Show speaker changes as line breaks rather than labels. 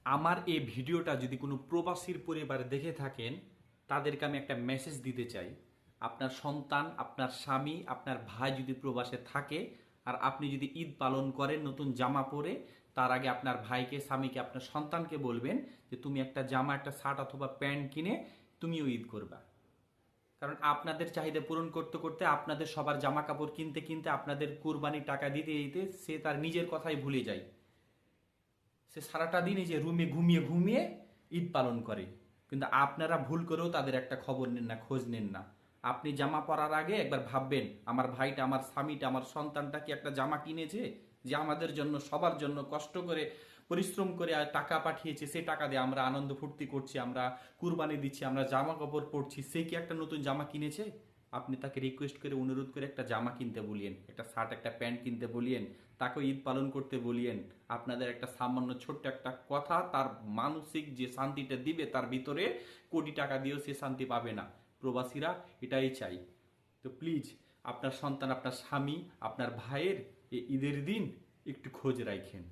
আমার এই ভিডিওটা যদি কোনো প্রবাসীর পরিবার দেখে থাকেন, তাদেরকে আমি একটা মেসেজ দিতে চাই। আপনার সন্তান, আপনার স্বামী, আপনার ভাই যদি প্রবাসে থাকে আর আপনি যদি ঈদ পালন করেন নতুন জামা পরে, তার আগে আপনার ভাইকে, স্বামীকে, আপনার সন্তানকে বলবেন যে তুমি একটা জামা, একটা শার্ট অথবা প্যান্ট কিনে তুমিও ঈদ করবা। কারণ আপনাদের চাহিদা পূরণ করতে করতে, আপনাদের সবার জামা কাপড় কিনতে কিনতে, আপনাদের কুরবানির টাকা দিতে দিতে সে তার নিজের কথাই ভুলে যায়। সে সারাটা দিন এই যে রুমে ঘুমিয়ে ঘুমিয়ে ঈদ পালন করে। কিন্তু আপনারা ভুল করেও তাদের একটা খবর নেন না, খোঁজ নেন না। আপনি জামা পরার আগে একবার ভাববেন, আমার ভাইটা, আমার স্বামীটা, আমার সন্তানটা কি একটা জামা কিনেছে, যে আমাদের জন্য, সবার জন্য কষ্ট করে, পরিশ্রম করে আর টাকা পাঠিয়েছে, সে টাকা দিয়ে আমরা আনন্দ ফুর্তি করছি, আমরা কুরবানি দিচ্ছি, আমরা জামা কাপড় পরছি, সে কি একটা নতুন জামা কিনেছে? আপনি তাকে রিকোয়েস্ট করে, অনুরোধ করে একটা জামা কিনতে বলিয়েন, একটা শার্ট, একটা প্যান্ট কিনতে বলিয়েন, তাকে ঈদ পালন করতে বলিয়েন। আপনাদের একটা সামান্য ছোট্ট একটা কথা তার মানসিক যে শান্তিটা দিবে, তার ভিতরে কোটি টাকা দিয়েও সে শান্তি পাবে না। প্রবাসীরা এটাই চাই। তো প্লিজ, আপনার সন্তান, আপনার স্বামী, আপনার ভাইয়ের এই ঈদের দিন একটু খোঁজ রাখেন।